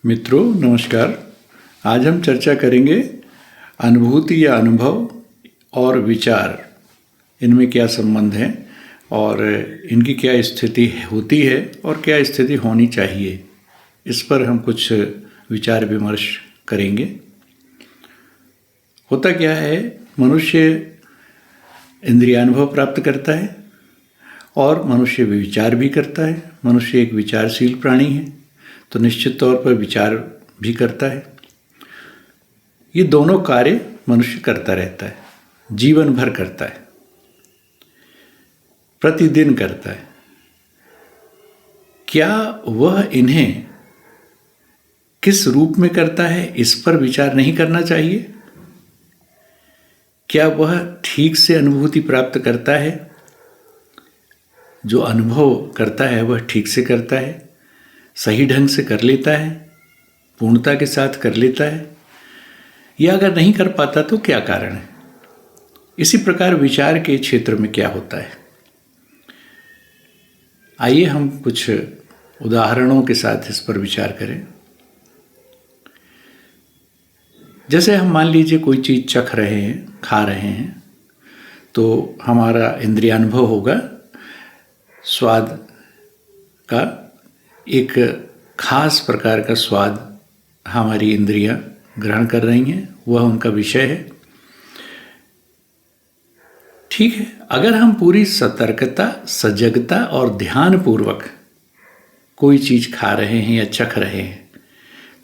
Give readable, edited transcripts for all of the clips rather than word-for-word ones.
मित्रों नमस्कार। आज हम चर्चा करेंगे अनुभूति या अनुभव और विचार, इनमें क्या संबंध है और इनकी क्या स्थिति होती है और क्या स्थिति होनी चाहिए, इस पर हम कुछ विचार विमर्श करेंगे। होता क्या है, मनुष्य इंद्रियानुभव प्राप्त करता है और मनुष्य विचार भी करता है। मनुष्य एक विचारशील प्राणी है, तो निश्चित तौर पर विचार भी करता है। ये दोनों कार्य मनुष्य करता रहता है, जीवन भर करता है, प्रतिदिन करता है। क्या वह इन्हें किस रूप में करता है, इस पर विचार नहीं करना चाहिए? क्या वह ठीक से अनुभूति प्राप्त करता है? जो अनुभव करता है वह ठीक से करता है, सही ढंग से कर लेता है, पूर्णता के साथ कर लेता है, या अगर नहीं कर पाता तो क्या कारण है? इसी प्रकार विचार के क्षेत्र में क्या होता है, आइए हम कुछ उदाहरणों के साथ इस पर विचार करें। जैसे हम मान लीजिए कोई चीज़ चख रहे हैं, खा रहे हैं, तो हमारा इंद्रियानुभव होगा, स्वाद का एक खास प्रकार का स्वाद हमारी इंद्रियां ग्रहण कर रही हैं, वह उनका विषय है। ठीक है, अगर हम पूरी सतर्कता, सजगता और ध्यानपूर्वक कोई चीज़ खा रहे हैं या चख रहे हैं,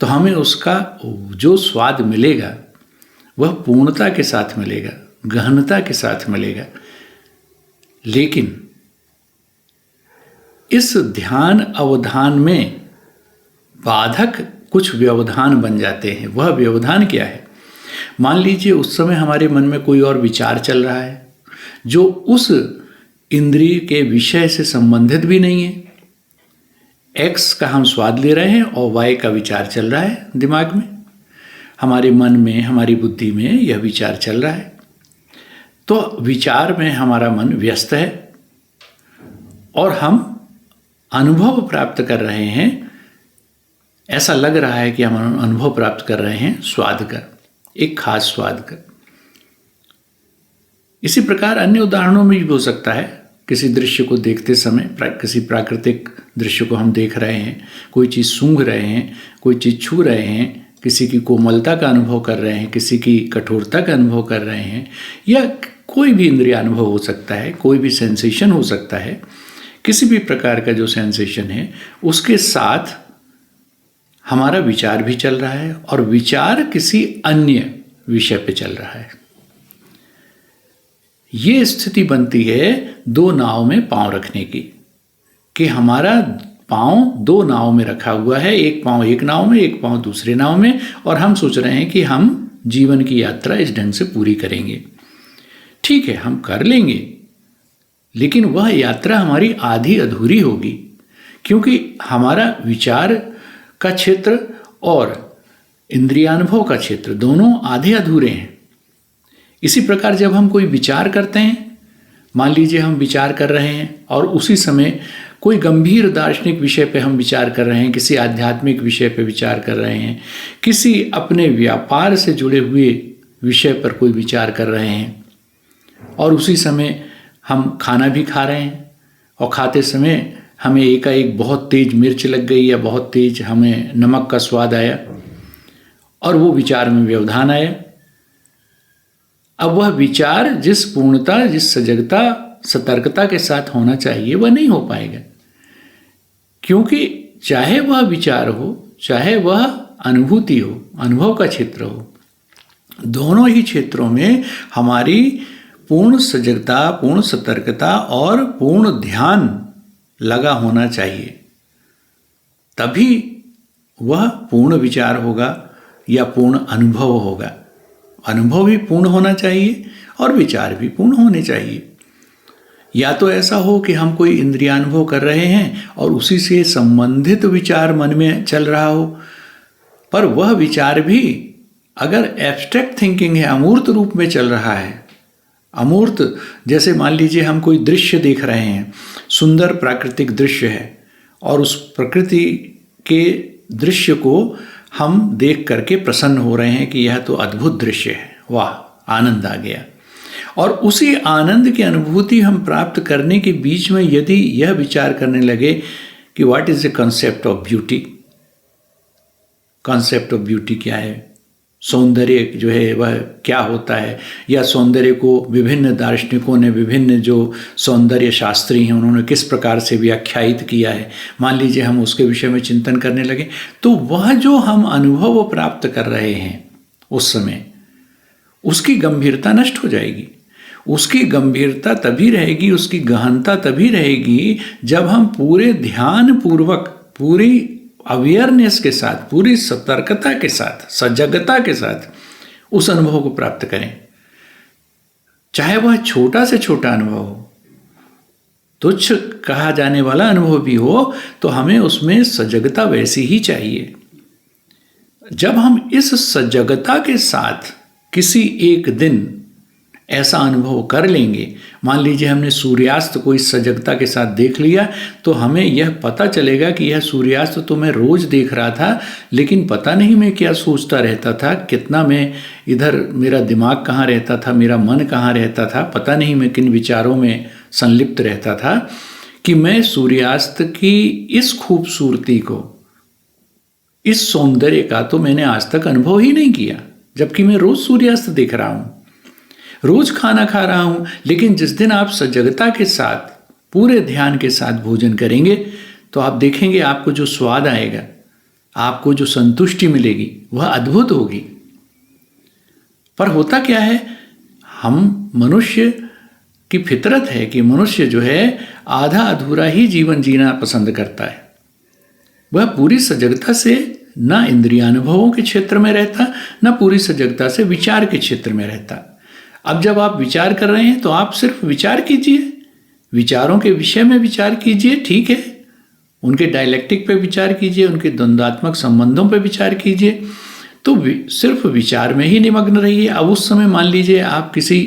तो हमें उसका जो स्वाद मिलेगा वह पूर्णता के साथ मिलेगा, गहनता के साथ मिलेगा। लेकिन इस ध्यान अवधान में बाधक कुछ व्यवधान बन जाते हैं। वह व्यवधान क्या है? मान लीजिए उस समय हमारे मन में कोई और विचार चल रहा है जो उस इंद्रिय के विषय से संबंधित भी नहीं है। एक्स का हम स्वाद ले रहे हैं और वाई का विचार चल रहा है दिमाग में, हमारे मन में, हमारी बुद्धि में यह विचार चल रहा है। तो विचार में हमारा मन व्यस्त है और हम अनुभव प्राप्त कर रहे हैं। ऐसा लग रहा है कि हम अनुभव प्राप्त कर रहे हैं स्वाद का, एक खास स्वाद का। इसी प्रकार अन्य उदाहरणों में भी हो सकता है। किसी दृश्य को देखते समय, किसी प्राकृतिक दृश्य को हम देख रहे हैं, कोई चीज़ सूंघ रहे हैं, कोई चीज़ छू रहे हैं, किसी की कोमलता का अनुभव कर रहे हैं, किसी की कठोरता का अनुभव कर रहे हैं, या कोई भी इंद्रिय अनुभव हो सकता है, कोई भी सेंसेशन हो सकता है। किसी भी प्रकार का जो सेंसेशन है उसके साथ हमारा विचार भी चल रहा है और विचार किसी अन्य विषय पे चल रहा है। ये स्थिति बनती है दो नाव में पांव रखने की, कि हमारा पांव दो नाव में रखा हुआ है, एक पांव एक नाव में, एक पांव दूसरे नाव में, और हम सोच रहे हैं कि हम जीवन की यात्रा इस ढंग से पूरी करेंगे। ठीक है, हम कर लेंगे, लेकिन वह यात्रा हमारी आधी अधूरी होगी, क्योंकि हमारा विचार का क्षेत्र और इंद्रियानुभव का क्षेत्र दोनों आधे अधूरे हैं। इसी प्रकार जब हम कोई विचार करते हैं, मान लीजिए हम विचार कर रहे हैं और उसी समय कोई गंभीर दार्शनिक विषय पे हम विचार कर रहे हैं, किसी आध्यात्मिक विषय पे विचार कर रहे हैं, किसी अपने व्यापार से जुड़े हुए विषय पर कोई विचार कर रहे हैं, और उसी समय हम खाना भी खा रहे हैं और खाते समय हमें एकाएक बहुत तेज मिर्च लग गई या बहुत तेज हमें नमक का स्वाद आया और वो विचार में व्यवधान आया। अब वह विचार जिस पूर्णता, जिस सजगता, सतर्कता के साथ होना चाहिए वह नहीं हो पाएगा, क्योंकि चाहे वह विचार हो, चाहे वह अनुभूति हो, अनुभव का क्षेत्र हो, दोनों ही क्षेत्रों में हमारी पूर्ण सजगता, पूर्ण सतर्कता और पूर्ण ध्यान लगा होना चाहिए। तभी वह पूर्ण विचार होगा या पूर्ण अनुभव होगा। अनुभव भी पूर्ण होना चाहिए और विचार भी पूर्ण होने चाहिए। या तो ऐसा हो कि हम कोई इंद्रियानुभव कर रहे हैं और उसी से संबंधित विचार मन में चल रहा हो, पर वह विचार भी अगर एब्स्ट्रैक्ट थिंकिंग है, अमूर्त रूप में चल रहा है, अमूर्त, जैसे मान लीजिए हम कोई दृश्य देख रहे हैं, सुंदर प्राकृतिक दृश्य है और उस प्रकृति के दृश्य को हम देख करके प्रसन्न हो रहे हैं कि यह तो अद्भुत दृश्य है, वाह, आनंद आ गया। और उसी आनंद की अनुभूति हम प्राप्त करने के बीच में यदि यह विचार करने लगे कि what is the concept of beauty, concept of beauty क्या है, सौंदर्य जो है वह क्या होता है, या सौंदर्य को विभिन्न दार्शनिकों ने, विभिन्न जो सौंदर्य शास्त्री हैं उन्होंने किस प्रकार से व्याख्यायित किया है, मान लीजिए हम उसके विषय में चिंतन करने लगे, तो वह जो हम अनुभव प्राप्त कर रहे हैं उस समय, उसकी गंभीरता नष्ट हो जाएगी। उसकी गंभीरता तभी रहेगी, उसकी गहनता तभी रहेगी जब हम पूरे ध्यान पूर्वक, पूरी अवेयरनेस के साथ, पूरी सतर्कता के साथ, सजगता के साथ उस अनुभव को प्राप्त करें। चाहे वह छोटा से छोटा अनुभव हो, तुच्छ कहा जाने वाला अनुभव भी हो, तो हमें उसमें सजगता वैसी ही चाहिए। जब हम इस सजगता के साथ किसी एक दिन ऐसा अनुभव कर लेंगे, मान लीजिए हमने सूर्यास्त को इस सजगता के साथ देख लिया, तो हमें यह पता चलेगा कि यह सूर्यास्त तो मैं रोज देख रहा था, लेकिन पता नहीं मैं क्या सोचता रहता था, कितना मैं इधर, मेरा दिमाग कहाँ रहता था, मेरा मन कहाँ रहता था, पता नहीं मैं किन विचारों में संलिप्त रहता था, कि मैं सूर्यास्त की इस खूबसूरती को, इस सौंदर्य का तो मैंने आज तक अनुभव ही नहीं किया, जबकि मैं रोज सूर्यास्त देख रहा हूँ, रोज खाना खा रहा हूं। लेकिन जिस दिन आप सजगता के साथ, पूरे ध्यान के साथ भोजन करेंगे, तो आप देखेंगे आपको जो स्वाद आएगा, आपको जो संतुष्टि मिलेगी, वह अद्भुत होगी। पर होता क्या है, हम मनुष्य की फितरत है कि मनुष्य जो है आधा अधूरा ही जीवन जीना पसंद करता है। वह पूरी सजगता से ना इंद्रियानुभवों के क्षेत्र में रहता, ना पूरी सजगता से विचार के क्षेत्र में रहता। अब जब आप विचार कर रहे हैं तो आप सिर्फ विचार कीजिए, विचारों के विषय में विचार कीजिए, ठीक है, उनके डायलेक्टिक पे विचार कीजिए, उनके द्वंद्वात्मक संबंधों पे विचार कीजिए, तो सिर्फ विचार में ही निमग्न रहिए। अब उस समय मान लीजिए आप किसी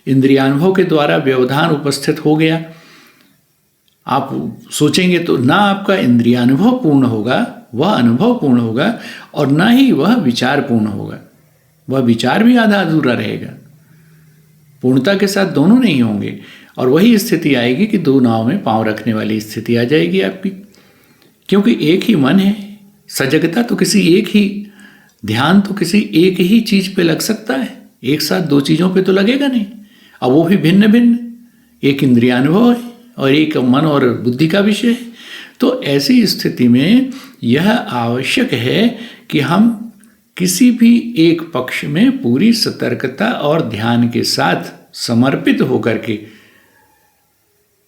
इंद्रियानुभव के द्वारा व्यवधान उपस्थित हो गया, आप सोचेंगे तो ना आपका इंद्रियानुभव पूर्ण होगा, वह अनुभव पूर्ण होगा, और ना ही वह विचार पूर्ण होगा, वह विचार भी आधा अधूरा रहेगा, पूर्णता के साथ दोनों नहीं होंगे। और वही स्थिति आएगी कि दो नाव में पांव रखने वाली स्थिति आ जाएगी आपकी, क्योंकि एक ही मन है। सजगता तो किसी एक ही, ध्यान तो किसी एक ही चीज पे लग सकता है, एक साथ दो चीजों पे तो लगेगा नहीं, अब वो भी भिन्न भिन्न, एक इंद्रियानुभव है और एक मन और बुद्धि का विषय है। तो ऐसी स्थिति में यह आवश्यक है कि हम किसी भी एक पक्ष में पूरी सतर्कता और ध्यान के साथ समर्पित होकर के,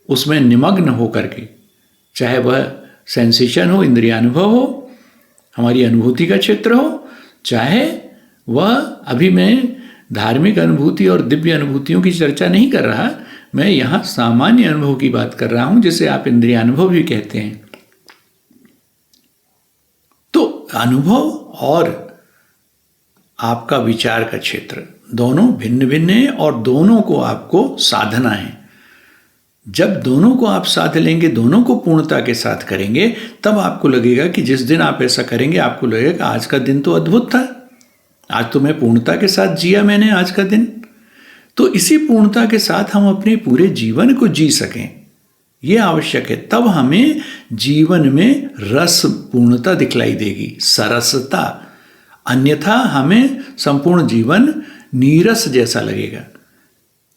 उसमें निमग्न होकर के, चाहे वह सेंसेशन हो, इंद्रियानुभव हो, हमारी अनुभूति का क्षेत्र हो, चाहे वह, अभी मैं धार्मिक अनुभूति और दिव्य अनुभूतियों की चर्चा नहीं कर रहा, मैं यहाँ सामान्य अनुभव की बात कर रहा हूँ, जिसे आप इंद्रियानुभव भी कहते हैं। तो अनुभव और आपका विचार का क्षेत्र दोनों भिन्न भिन्न है, और दोनों को आपको साधना है। जब दोनों को आप साध लेंगे, दोनों को पूर्णता के साथ करेंगे, तब आपको लगेगा कि जिस दिन आप ऐसा करेंगे, आपको लगेगा कि आज का दिन तो अद्भुत था, आज तो मैं पूर्णता के साथ जिया मैंने आज का दिन। तो इसी पूर्णता के साथ हम अपने पूरे जीवन को जी सकें, ये आवश्यक है। तब हमें जीवन में रस पूर्णता दिखलाई देगी, सरसता, अन्यथा हमें संपूर्ण जीवन नीरस जैसा लगेगा,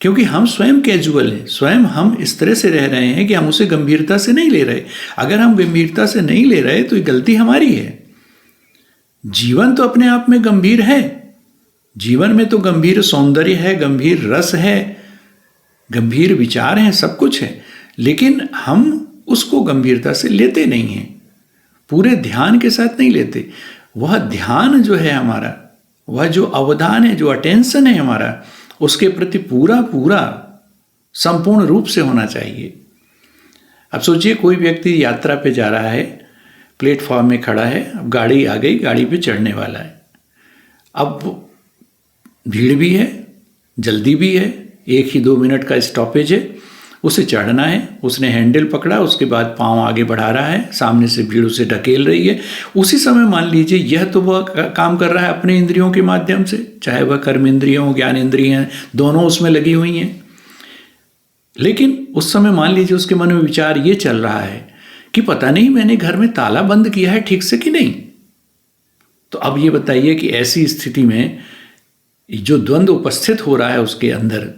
क्योंकि हम स्वयं कैजुअल हैं, स्वयं हम इस तरह से रह रहे हैं कि हम उसे गंभीरता से नहीं ले रहे। अगर हम गंभीरता से नहीं ले रहे तो ये गलती हमारी है। जीवन तो अपने आप में गंभीर है, जीवन में तो गंभीर सौंदर्य है, गंभीर रस है, गंभीर विचार हैं, सब कुछ है, लेकिन हम उसको गंभीरता से लेते नहीं हैं, पूरे ध्यान के साथ नहीं लेते। वह ध्यान जो है हमारा, वह जो अवधान है, जो अटेंशन है हमारा, उसके प्रति पूरा पूरा संपूर्ण रूप से होना चाहिए। अब सोचिए कोई व्यक्ति यात्रा पे जा रहा है, प्लेटफॉर्म में खड़ा है, अब गाड़ी आ गई, गाड़ी पे चढ़ने वाला है, अब भीड़ भी है, जल्दी भी है, 1 ही 2 मिनट का स्टॉपेज है, उसे चढ़ना है, उसने हैंडल पकड़ा, उसके बाद पाँव आगे बढ़ा रहा है, सामने से भीड़ उसे ढकेल रही है। उसी समय मान लीजिए यह तो वह काम कर रहा है अपने इंद्रियों के माध्यम से, चाहे वह कर्म इंद्रिय हो, ज्ञान इंद्रिय हैं, दोनों उसमें लगी हुई हैं। लेकिन उस समय मान लीजिए उसके मन में विचार ये चल रहा है कि पता नहीं मैंने घर में ताला बंद किया है ठीक से कि नहीं। तो अब ये बताइए कि ऐसी स्थिति में जो द्वंद्व उपस्थित हो रहा है उसके अंदर,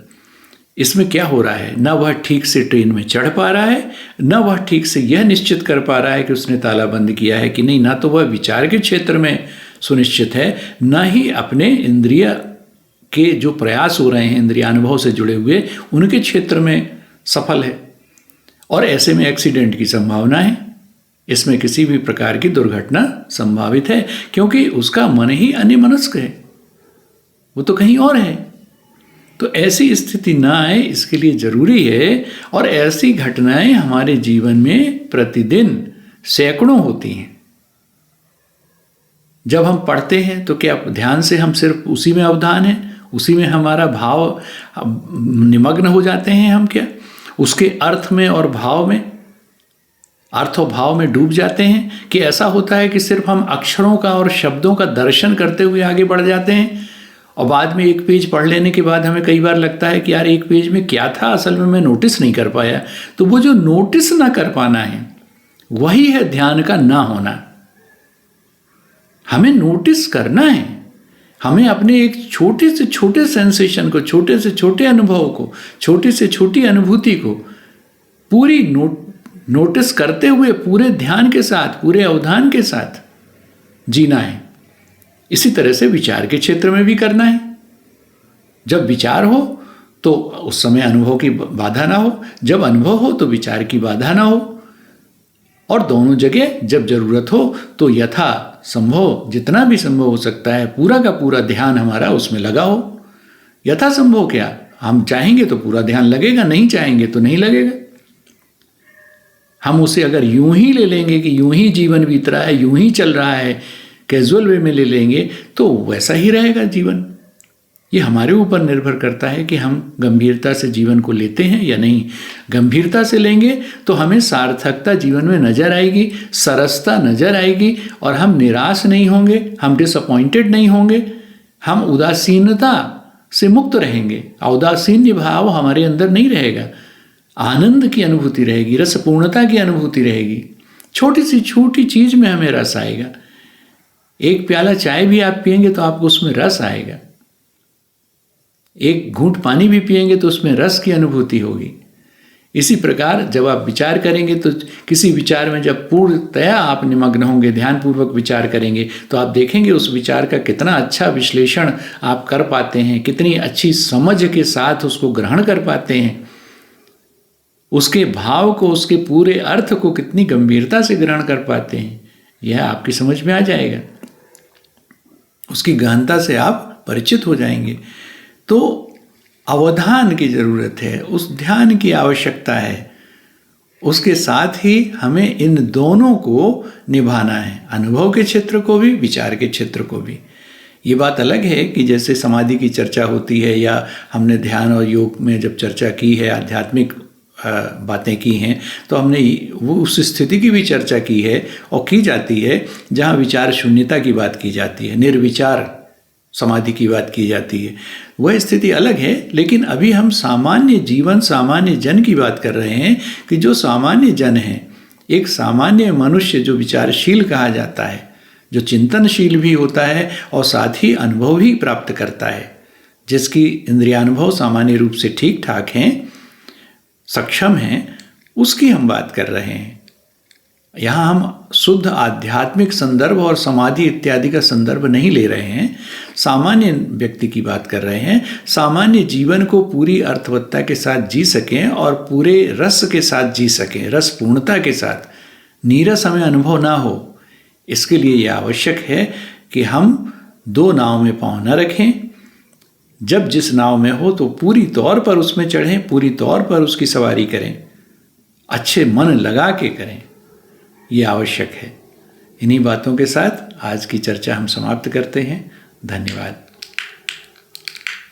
इसमें क्या हो रहा है, न वह ठीक से ट्रेन में चढ़ पा रहा है, न वह ठीक से यह निश्चित कर पा रहा है कि उसने ताला बंद किया है कि नहीं, ना तो वह विचार के क्षेत्र में सुनिश्चित है, न ही अपने इंद्रिय के जो प्रयास हो रहे हैं इंद्रियानुभव से जुड़े हुए उनके क्षेत्र में सफल है। और ऐसे में एक्सीडेंट की संभावना है, इसमें किसी भी प्रकार की दुर्घटना संभावित है, क्योंकि उसका मन ही अन्यमनस्क है, वो तो कहीं और है। तो ऐसी स्थिति ना आए इसके लिए जरूरी है, और ऐसी घटनाएं हमारे जीवन में प्रतिदिन सैकड़ों होती हैं। जब हम पढ़ते हैं तो क्या ध्यान से हम सिर्फ उसी में अवधान है, उसी में हमारा भाव निमग्न हो जाते हैं हम, क्या उसके अर्थ में और भाव में, अर्थ और भाव में डूब जाते हैं, कि ऐसा होता है कि सिर्फ हम अक्षरों का और शब्दों का दर्शन करते हुए आगे बढ़ जाते हैं, और बाद में एक पेज पढ़ लेने के बाद हमें कई बार लगता है कि यार एक पेज में क्या था, असल में मैं नोटिस नहीं कर पाया। तो वो जो नोटिस ना कर पाना है वही है ध्यान का ना होना। हमें नोटिस करना है, हमें अपने एक छोटे से छोटे सेंसेशन को, छोटे से छोटे अनुभव को, छोटी से छोटी अनुभूति को पूरी नोटिस करते हुए पूरे ध्यान के साथ, पूरे अवधान के साथ जीना है। इसी तरह से विचार के क्षेत्र में भी करना है। जब विचार हो तो उस समय अनुभव की बाधा ना हो, जब अनुभव हो तो विचार की बाधा ना हो, और दोनों जगह जब जरूरत हो तो यथा संभव, जितना भी संभव हो सकता है, पूरा का पूरा ध्यान हमारा उसमें लगा हो। यथा संभव क्या, हम चाहेंगे तो पूरा ध्यान लगेगा, नहीं चाहेंगे तो नहीं लगेगा। हम उसे अगर यूं ही ले लेंगे कि यूं ही जीवन बीत रहा है, यूं ही चल रहा है, कैजुअल वे में ले लेंगे, तो वैसा ही रहेगा जीवन। ये हमारे ऊपर निर्भर करता है कि हम गंभीरता से जीवन को लेते हैं या नहीं। गंभीरता से लेंगे तो हमें सार्थकता जीवन में नजर आएगी, सरसता नजर आएगी, और हम निराश नहीं होंगे, हम डिसअपॉइंटेड नहीं होंगे, हम उदासीनता से मुक्त रहेंगे। औदासीन्य भाव हमारे अंदर नहीं रहेगा, आनंद की अनुभूति रहेगी, रसपूर्णता की अनुभूति रहेगी। छोटी सी छोटी चीज में हमें रस आएगा। एक प्याला चाय भी आप पिएंगे तो आपको उसमें रस आएगा, एक घूंट पानी भी पिएंगे तो उसमें रस की अनुभूति होगी। इसी प्रकार जब आप विचार करेंगे तो किसी विचार में जब पूर्णतया आप निमग्न होंगे, ध्यानपूर्वक विचार करेंगे, तो आप देखेंगे उस विचार का कितना अच्छा विश्लेषण आप कर पाते हैं, कितनी अच्छी समझ के साथ उसको ग्रहण कर पाते हैं, उसके भाव को, उसके पूरे अर्थ को कितनी गंभीरता से ग्रहण कर पाते हैं, यह आपकी समझ में आ जाएगा। उसकी गहनता से आप परिचित हो जाएंगे। तो अवधान की जरूरत है, उस ध्यान की आवश्यकता है। उसके साथ ही हमें इन दोनों को निभाना है, अनुभव के क्षेत्र को भी, विचार के क्षेत्र को भी। ये बात अलग है कि जैसे समाधि की चर्चा होती है या हमने ध्यान और योग में जब चर्चा की है, आध्यात्मिक बातें की हैं, तो हमने वो उस स्थिति की भी चर्चा की है और की जाती है जहाँ विचार शून्यता की बात की जाती है, निर्विचार समाधि की बात की जाती है। वह स्थिति अलग है। लेकिन अभी हम सामान्य जीवन, सामान्य जन की बात कर रहे हैं कि जो सामान्य जन है, एक सामान्य मनुष्य जो विचारशील कहा जाता है, जो चिंतनशील भी होता है और साथ ही अनुभव भी प्राप्त करता है, जिसकी इंद्रियानुभव सामान्य रूप से ठीक ठाक हैं, सक्षम हैं, उसकी हम बात कर रहे हैं। यहाँ हम शुद्ध आध्यात्मिक संदर्भ और समाधि इत्यादि का संदर्भ नहीं ले रहे हैं, सामान्य व्यक्ति की बात कर रहे हैं। सामान्य जीवन को पूरी अर्थवत्ता के साथ जी सकें और पूरे रस के साथ जी सकें, रस पूर्णता के साथ, नीरस हमें अनुभव ना हो। इसके लिए यह आवश्यक है कि हम दो नाव में पाँव न रखें। जब जिस नाव में हो तो पूरी तौर पर उसमें चढ़ें, पूरी तौर पर उसकी सवारी करें, अच्छे मन लगा के करें, ये आवश्यक है। इन्हीं बातों के साथ आज की चर्चा हम समाप्त करते हैं। धन्यवाद।